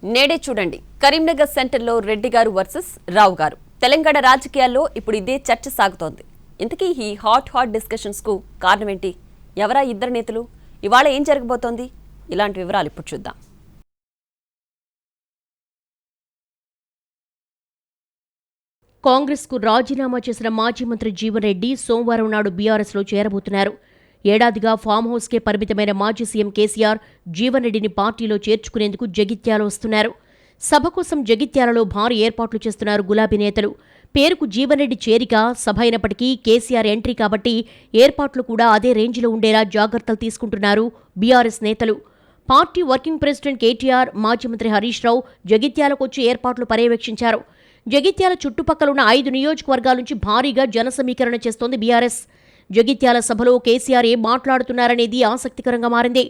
నేడే చూడండి కరీంనగర్ సెంటర్లో రెడ్డి గారు వర్సెస్ రావు గారు. తెలంగాణ రాజకీయాల్లో ఇప్పుడు ఇదే చర్చ సాగుతోంది. ఇంతకీ ఈ హాట్ డిస్కషన్స్ కు కారణం ఏంటి? ఎవరా ఇద్దరు నేతలు? ఇవాళ ఏం జరగబోతోంది? ఇలాంటి వివరాలు ఇప్పుడు చూద్దాం. కాంగ్రెస్ కు రాజీనామా చేసిన మాజీ మంత్రి జీవన్ రెడ్డి సోమవారం నాడు బీఆర్ఎస్ లో చేరబోతున్నారు. ఏడాదిగా ఫామ్ హౌస్ కే పరిమితమైన మాజీ సీఎం కేసీఆర్ జీవన్ రెడ్డిని పార్టీలో చేర్చుకునేందుకు జగిత్యాల వస్తున్నారు. సభ కోసం జగిత్యాలలో భారీ ఏర్పాట్లు చేస్తున్నారు గులాబీ నేతలు. పేరుకు జీవన్ రెడ్డి చేరిక సభ అయినప్పటికీ కేసీఆర్ ఎంట్రీ కాబట్టి ఏర్పాట్లు కూడా అదే రేంజ్లో ఉండేలా జాగ్రత్తలు తీసుకుంటున్నారు బీఆర్ఎస్ నేతలు. పార్టీ వర్కింగ్ ప్రెసిడెంట్ కేటీఆర్, మాజీ మంత్రి హరీష్ రావు జగిత్యాలకొచ్చి ఏర్పాట్లు పర్యవేక్షించారు. జగిత్యాల చుట్టుపక్కలున్న 5 నియోజకవర్గాల నుంచి భారీగా జన సమీకరణ చేస్తోంది బీఆర్ఎస్. జగిత్యాల సభలో కేసీఆర్ ఏం మాట్లాడుతున్నారనేది ఆసక్తికరంగా మారింది.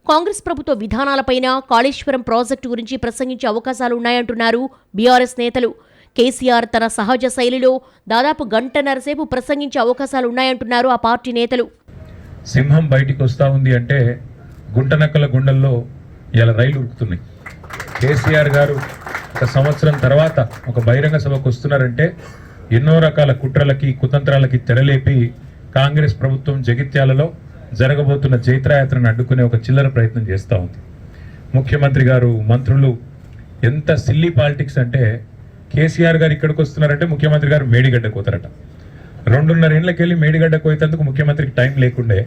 కాంగ్రెస్ ప్రభుత్వ విధానాలపైన, కాళేశ్వరం ప్రాజెక్టు గురించి ప్రసంగించే అవకాశాలున్నాయంటున్నారు బీఆర్ఎస్ నేతలు. కేసీఆర్ తన సహజ శైలిలో దాదాపు గంటన్నరసేపు ప్రసంగించే అవకాశాలున్నాయంటున్నారు ఆ పార్టీ నేతలు. సింహం బయటికి వస్తా ఉంది అంటే గుంటనక్కల గుండెల్లో ఇలా రైలు ఉరుకుతున్నాయి. కేసీఆర్ గారు ఒక సంవత్సరం తర్వాత ఒక బహిరంగ సభకు వస్తున్నారంటే ఎన్నో రకాల కుట్రలకి కుతంత్రాలకి తెరలేపి కాంగ్రెస్ ప్రభుత్వం జగిత్యాలలో జరగబోతున్న జైత్రయాత్రను అడ్డుకునే ఒక చిల్లర ప్రయత్నం చేస్తూ ఉంది. ముఖ్యమంత్రి గారు, మంత్రులు ఎంత సిల్లీ పాలిటిక్స్ అంటే కేసీఆర్ గారు ఇక్కడికి వస్తున్నారంటే ముఖ్యమంత్రి గారు మేడిగడ్డకు పోతారట. 2.5 ఏళ్ళకి వెళ్ళి మేడిగడ్డకు పోయేందుకు ముఖ్యమంత్రికి టైం లేకుండే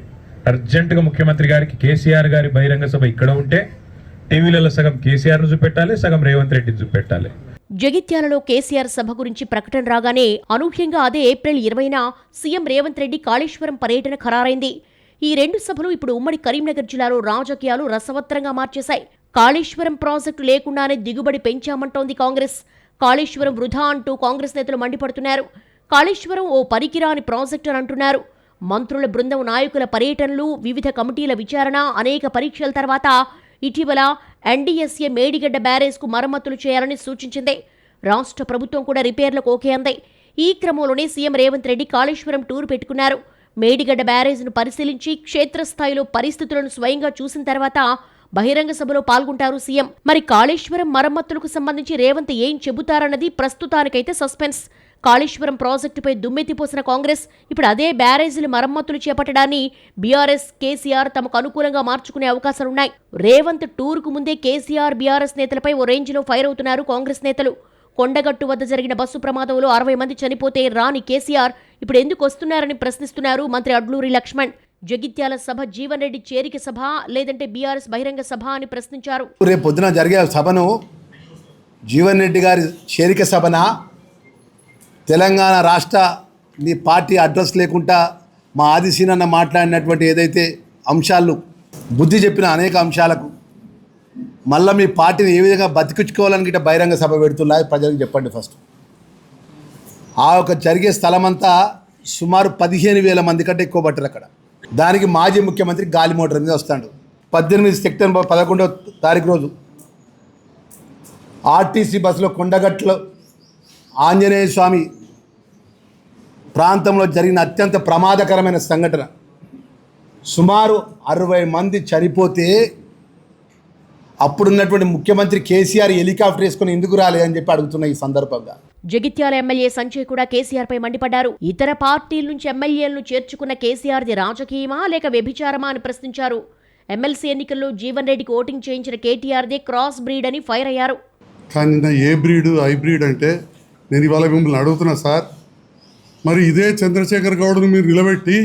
అర్జెంటుగా ముఖ్యమంత్రి గారికి కేసీఆర్ గారి బహిరంగ సభ ఇక్కడ ఉంటే టీవీలలో సగం కేసీఆర్ ను చూపెట్టాలి, సగం రేవంత్ రెడ్డిని చూపెట్టాలి. జగిత్యాలలో కేసీఆర్ సభ గురించి ప్రకటన రాగానే అనూహ్యంగా అదే ఏప్రిల్ 20న సీఎం రేవంత్ రెడ్డి కాళేశ్వరం పర్యటన ఖరారైంది. ఈ 2 సభలు ఇప్పుడు ఉమ్మడి కరీంనగర్ జిల్లాలో రాజకీయాలు రసవత్రంగా మార్చేశాయి. కాళేశ్వరం ప్రాజెక్టు లేకుండానే దిగుబడి పెంచామంటోంది కాంగ్రెస్. కాళేశ్వరం వృధా అంటూ కాంగ్రెస్ నేతలు మండిపడుతున్నారు. కాళేశ్వరం ఓ పనికిరాని ప్రాజెక్టు అని అంటున్నారు. మంత్రుల బృందం నాయకుల పర్యటనలు, వివిధ కమిటీల విచారణ, అనేక పరీక్షల తర్వాత ఇటీవల ఎన్డీఎస్ఏ మేడిగడ్డ బ్యారేజ్కు మరమ్మతులు చేయాలని సూచించింది. రాష్ట్ర ప్రభుత్వం కూడా రిపేర్లకు ఓకే అంది. ఈ క్రమంలోనే సీఎం రేవంత్ రెడ్డి కాళేశ్వరం టూర్ పెట్టుకున్నారు. మేడిగడ్డ బ్యారేజ్ను పరిశీలించి క్షేత్రస్థాయిలో పరిస్థితులను స్వయంగా చూసిన తర్వాత బహిరంగ సభలో పాల్గొంటారు సీఎం. మరి కాళేశ్వరం మరమ్మతులకు సంబంధించి రేవంత్ ఏం చెబుతారన్నది ప్రస్తుతానికైతే సస్పెన్స్. కాళేశ్వరం ప్రాజెక్టుపై దుమ్మెత్తిపోసిన కాంగ్రెస్ ఇప్పుడు అదే బ్యారేజీల మరమ్మతులు చేపట్టడాన్ని బీఆర్ఎస్, కేసీఆర్ తమకు అనుకూలంగా మార్చుకునే అవకాశాలున్నాయి. రేవంత్ టూర్కు ముందే కేసీఆర్, బీఆర్ఎస్ నేతలపై ఓ రేంజ్లో ఫైర్ అవుతున్నారు కాంగ్రెస్ నేతలు. కొండగట్టు వద్ద జరిగిన బస్సు ప్రమాదంలో 60 మంది చనిపోతే రాని కేసీఆర్ ఇప్పుడు ఎందుకు వస్తున్నారని ప్రశ్నిస్తున్నారు మంత్రి అడ్లూరి లక్ష్మణ్. జగిత్యాల సభ జీవన్ రెడ్డి చేరిక సభ లేదంటే బీఆర్ఎస్ బహిరంగ సభ అని ప్రశ్నించారు. రేపు పొద్దున జరిగే సభను జీవన్ రెడ్డి గారి చేరిక సభన, తెలంగాణ రాష్ట్ర మీ పార్టీ అడ్రస్ లేకుండా మా ఆదిశీనన్న మాట్లాడినటువంటి ఏదైతే అంశాలు బుద్ధి చెప్పిన అనేక అంశాలకు మళ్ళీ మీ పార్టీని ఏ విధంగా బతికించుకోవాలని గిట్ట బహిరంగ సభ పెడుతున్నా ప్రజలకు చెప్పండి. ఫస్ట్ ఆ ఒక జరిగే స్థలమంతా సుమారు 15,000 మంది కంటే ఎక్కువ పట్టారు అక్కడ. దానికి మాజీ ముఖ్యమంత్రి గాలి మోటార్ మీద వస్తాడు. 18 సెప్టెంబర్ 11వ తారీఖు రోజు ఆర్టీసీ బస్సులో కొండగట్లో ఆంజనేయ స్వామి ప్రాంతంలో జరిగిన అత్యంత ప్రమాదకరమైన సంఘటన. సుమారు 60 మంది చనిపోతే అప్పుడున్నటువంటి ముఖ్యమంత్రి కేసీఆర్ హెలికాప్టర్ వేసుకుని ఎందుకు రాలేదని చెప్పి అడుగుతున్న ఈ సందర్భంగా జగిత్యాల ఎమ్మెల్యే సంజయ్ కూడా కేసీఆర్ పై మండిపడ్డారు. ఇతర పార్టీల నుంచి ఎమ్మెల్యేలను చేర్చుకున్న కేసీఆర్ది రాజకీయమా లేక వ్యభిచారమా అని ప్రశ్నించారు. ఎమ్మెల్సీ ఎన్నికల్లో జీవన్ రెడ్డికి ఓటింగ్ చేయించిన కేటీఆర్దే క్రాస్ బ్రీడ్ అని ఫైర్ అయ్యారు. కానీ ఏ బ్రీడ్, హైబ్రిడ్ అంటే నేను ఇవాళ మిమ్మల్ని అడుగుతున్నా సార్, మరి ఇదే చంద్రశేఖర్ గౌడ్ను మీరు నిలబెట్టి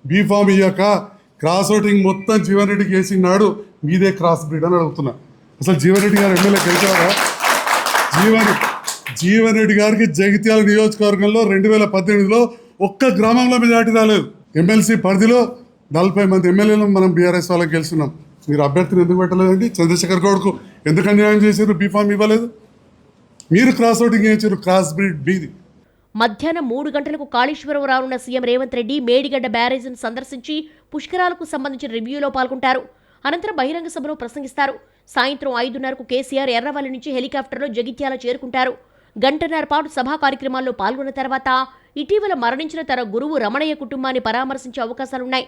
బీఫామ్ ఇయ్యాక క్రాస్ ఓటింగ్ మొత్తం జీవన్ రెడ్డికి వేసినాడు, మీదే క్రాస్ బ్రీడ్ అని అడుగుతున్నా. అసలు జీవన్ రెడ్డి గారు ఎమ్మెల్యేకి వెళ్తారా? జీవన్ రెడ్డి గారికి జగిత్యాల నియోజకవర్గంలో 2018లో ఒక్క గ్రామంలో మెజార్టీ రాలేదు. ఎమ్మెల్సీ పరిధిలో 40 మంది ఎమ్మెల్యేలు మనం బీఆర్ఎస్ వాళ్ళకి గెలుస్తున్నాం. మీరు అభ్యర్థిని ఎందుకు పెట్టలేదండి? చంద్రశేఖర్ గౌడ్కు ఎందుకు అన్యాయం చేశారు? బీఫామ్ ఇవ్వలేదు. మీరు క్రాస్ ఓటింగ్ చేయించారు, క్రాస్ బ్రీడ్ బీది. మధ్యాహ్నం 3 గంటలకు కాళేశ్వరం రానున్న సీఎం రేవంత్ రెడ్డి మేడిగడ్డ బ్యారేజ్ను సందర్శించి పుష్కరాలకు సంబంధించిన రివ్యూలో పాల్గొంటారు. అనంతరం బహిరంగ సభలో ప్రసంగిస్తారు. సాయంత్రం 5:30కు కేసీఆర్ ఎర్రవల్లి నుంచి హెలికాప్టర్లో జగిత్యాల చేరుకుంటారు. గంటన్నర పాటు సభా కార్యక్రమాల్లో పాల్గొన్న తర్వాత ఇటీవల మరణించిన తన గురువు రమణయ్య కుటుంబాన్ని పరామర్శించే అవకాశాలున్నాయి.